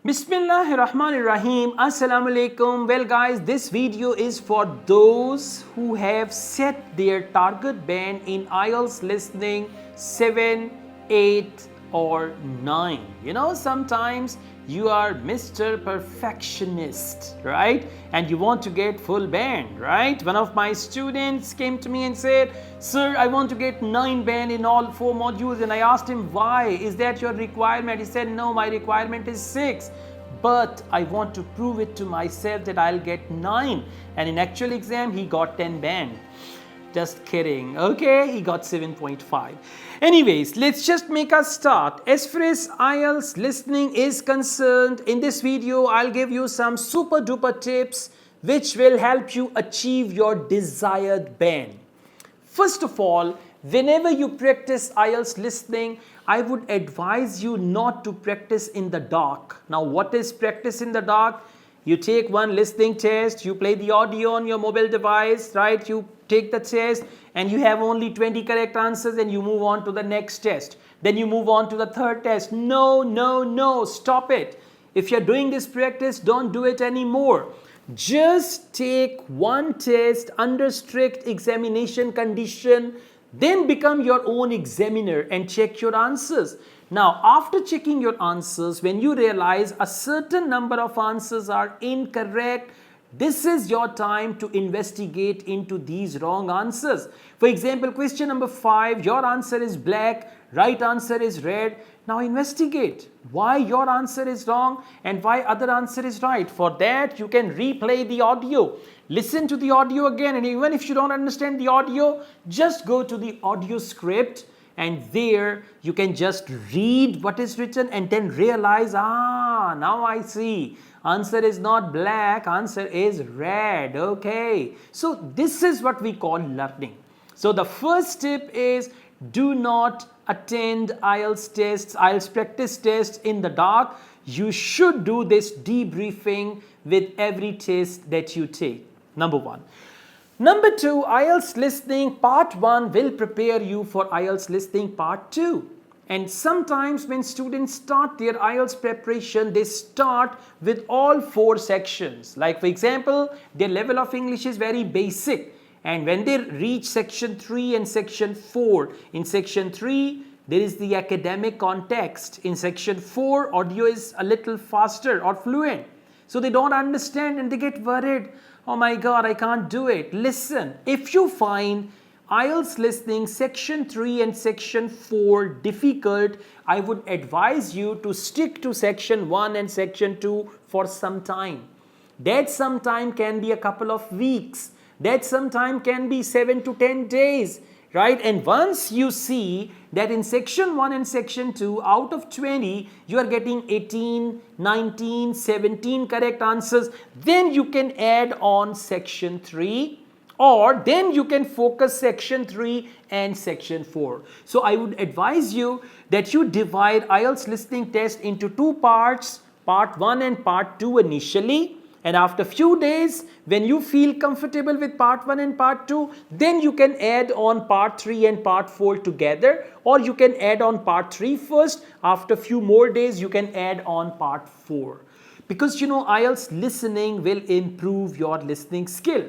Bismillahirrahmanirrahim. Assalamu alaikum. Well guys, this video is for those who have set their target band in IELTS listening 7, 8 or 9. You know, sometimes you are Mr. Perfectionist, right? And you want to get full band, right? One of my students came to me and said, "Sir, I want to get 9 band in all 4 modules." And I asked him, "Why? Is that your requirement?" He said, "No, my requirement is 6. But I want to prove it to myself that I'll get 9." And in actual exam, he got 10 band. Just kidding, okay? He got 7.5. Anyways, let's just make a start. As far as IELTS listening is concerned, in this video, I'll give you some super duper tips which will help you achieve your desired band. First of all, whenever you practice IELTS listening, I would advise you not to practice in the dark. Now, what is practice in the dark? You take one listening test, you play the audio on your mobile device, right? You take the test and you have only 20 correct answers and you move on to the next test. Then you move on to the third test. No, no, no, stop it. If you're doing this practice, don't do it anymore. Just take one test under strict examination condition, then become your own examiner and check your answers. Now, after checking your answers, when you realize a certain number of answers are incorrect, this is your time to investigate into these wrong answers. For example, question number 5, your answer is black, right answer is red. Now investigate why your answer is wrong and why other answer is right. For that, you can replay the audio. Listen to the audio again, and even if you don't understand the audio, just go to the audio script and there you can just read what is written and then realize, now I see. Answer is not black, answer is red, okay. So this is what we call learning. So the first tip is do not attend IELTS tests, IELTS practice tests in the dark. You should do this debriefing with every test that you take. Number 1. Number 2, IELTS listening part 1 will prepare you for IELTS listening part 2. And sometimes when students start their IELTS preparation, they start with all 4 sections. Like for example, their level of English is very basic. And when they reach section 3 and section 4, in section 3, there is the academic context. In section 4, audio is a little faster or fluent. So they don't understand and they get worried. Oh my God, I can't do it. Listen, if you find IELTS listening section 3 and section 4 difficult, I would advise you to stick to section 1 and section 2 for some time. That some time can be a couple of weeks. That some time can be 7 to 10 days, right? And once you see that in section 1 and section 2, out of 20, you are getting 18, 19, 17 correct answers, then you can add on section 3. Or then you can focus section 3 and section 4. So I would advise you that you divide IELTS listening test into 2 parts, part 1 and part 2 initially. And after few days, when you feel comfortable with part 1 and part 2, then you can add on part 3 and part 4 together. Or you can add on part 3 first. After few more days, you can add on part 4. Because you know, IELTS listening will improve your listening skill.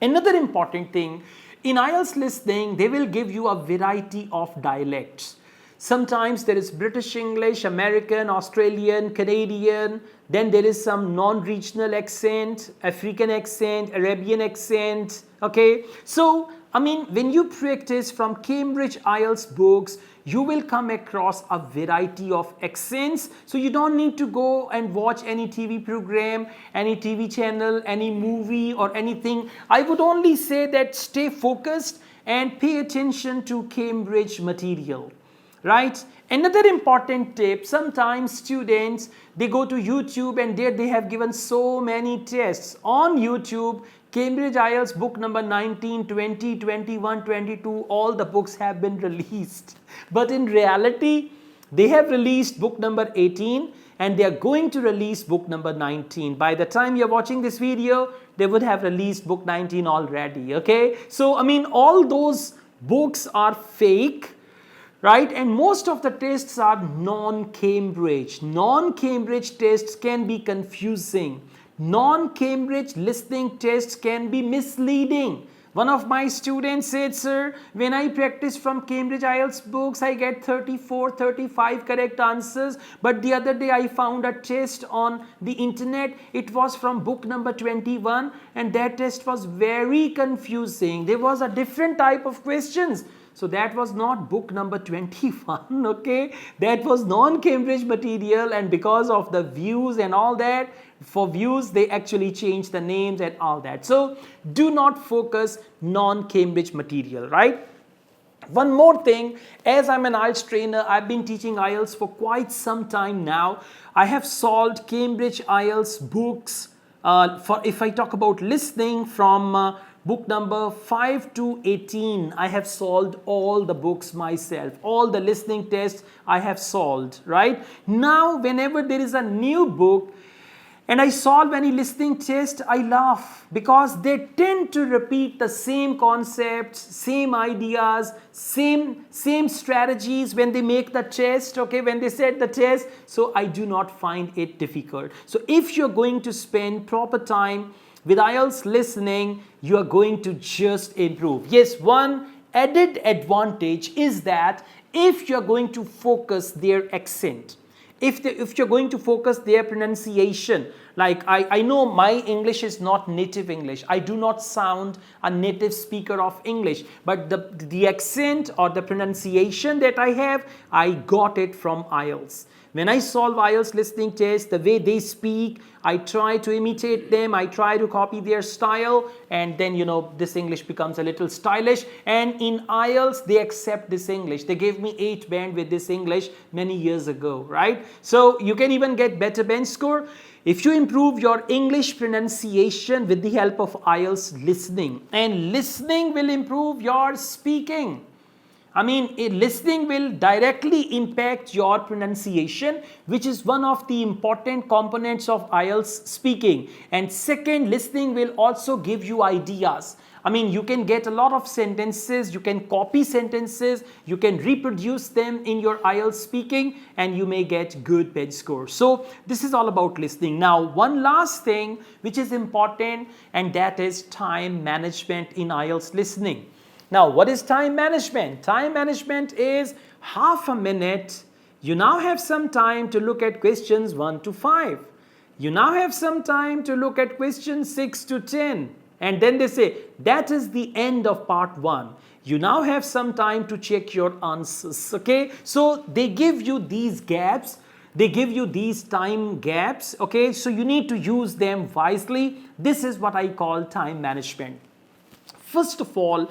Another important thing, in IELTS listening, they will give you a variety of dialects. Sometimes there is British English, American, Australian, Canadian, then there is some non-regional accent, African accent, Arabian accent, okay? So, I mean, when you practice from Cambridge IELTS books, you will come across a variety of accents. So you don't need to go and watch any TV program, any TV channel, any movie or anything. I would only say that stay focused and pay attention to Cambridge material, right? Another important tip, sometimes students, they go to YouTube and there they have given so many tests. On YouTube, Cambridge IELTS book number 19, 20, 21, 22, all the books have been released. But in reality, they have released book number 18 and they are going to release book number 19. By the time you're watching this video, they would have released book 19 already, okay? So, I mean, all those books are fake. right? And most of the tests are non-Cambridge. Non-Cambridge tests can be confusing. Non-Cambridge listening tests can be misleading. One of my students said, sir, when I practice from Cambridge IELTS books, I get 34, 35 correct answers. But the other day I found a test on the internet. It was from book number 21 and that test was very confusing. There was a different type of questions. So that was not book number 21, okay? That was non-Cambridge material, and because of the views and all that, for views, they actually changed the names and all that. So do not focus non-Cambridge material, right? One more thing, as I'm an IELTS trainer, I've been teaching IELTS for quite some time now. I have solved Cambridge IELTS books, if I talk about listening from book number 5 to 18, I have solved all the books myself. All the listening tests I have solved, right? Now, whenever there is a new book and I solve any listening test, I laugh because they tend to repeat the same concepts, same ideas, same strategies when they make the test, okay, when they set the test. So I do not find it difficult. So if you're going to spend proper time with IELTS listening, you are going to just improve. Yes, one added advantage is that if you're going to focus their accent, if you're going to focus their pronunciation, like I know my English is not native English. I do not sound a native speaker of English, but the accent or the pronunciation that I have, I got it from IELTS. When I solve IELTS listening tests, the way they speak, I try to imitate them, I try to copy their style, and then, you know, this English becomes a little stylish. And in IELTS, they accept this English. They gave me 8 band with this English many years ago, right? So you can even get better bench score if you improve your English pronunciation with the help of IELTS listening. And listening will improve your speaking. I mean, listening will directly impact your pronunciation, which is one of the important components of IELTS speaking. And second, listening will also give you ideas. I mean, you can get a lot of sentences, you can copy sentences, you can reproduce them in your IELTS speaking, and you may get good bench score. So this is all about listening. Now, one last thing which is important, and that is time management in IELTS listening. Now, what is time management? Time management is half a minute. You now have some time to look at questions 1 to 5. You now have some time to look at questions 6 to 10. And then they say, that is the end of part 1. You now have some time to check your answers, okay? So they give you these gaps. They give you these time gaps, okay? So you need to use them wisely. This is what I call time management. First of all,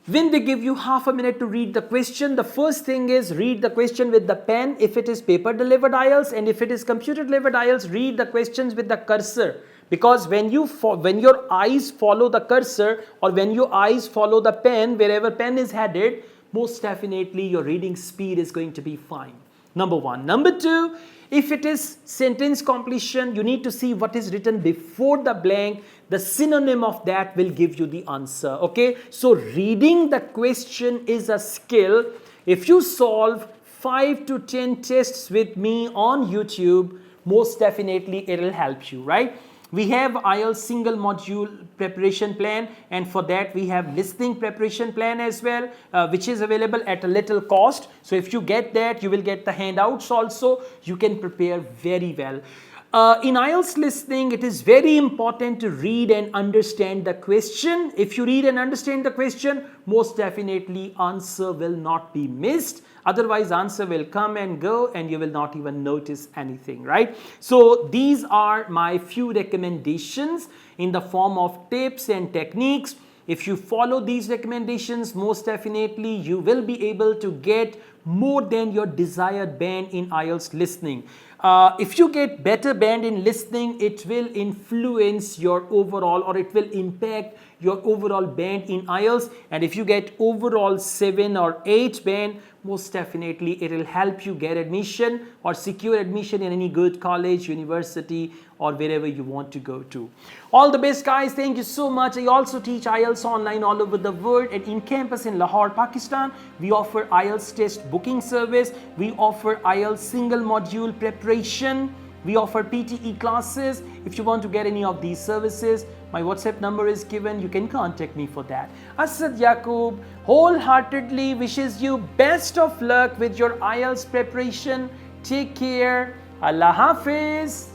when they give you half a minute to read the question, the first thing is read the question with the pen if it is paper delivered IELTS, and if it is computer delivered IELTS, read the questions with the cursor. Because when your eyes follow the cursor, or when your eyes follow the pen, wherever pen is headed, most definitely your reading speed is going to be fine. Number 1. Number 2, if it is sentence completion, you need to see what is written before the blank. The synonym of that will give you the answer, okay? So reading the question is a skill. If you solve 5 to 10 tests with me on YouTube, most definitely it will help you, right? We have IELTS single module preparation plan, and for that we have listening preparation plan as well, which is available at a little cost. So if you get that, you will get the handouts also. You can prepare very well. In IELTS listening, it is very important to read and understand the question. If you read and understand the question, most definitely answer will not be missed. Otherwise, answer will come and go and you will not even notice anything, right? So these are my few recommendations in the form of tips and techniques. If you follow these recommendations, most definitely you will be able to get more than your desired band in IELTS listening. If you get better band in listening, it will influence your overall, or it will impact your overall band in IELTS. And if you get overall 7 or 8 band, most definitely it will help you get admission or secure admission in any good college, university, or wherever you want to go to. All the best, guys. Thank you so much. I also teach IELTS online all over the world, and in campus in Lahore, Pakistan, we offer IELTS test booking service. We offer IELTS single module preparation. We offer PTE classes. If you want to get any of these services, my WhatsApp number is given. You can contact me for that. Asad Yaqub wholeheartedly wishes you best of luck with your IELTS preparation. Take care. Allah Hafiz.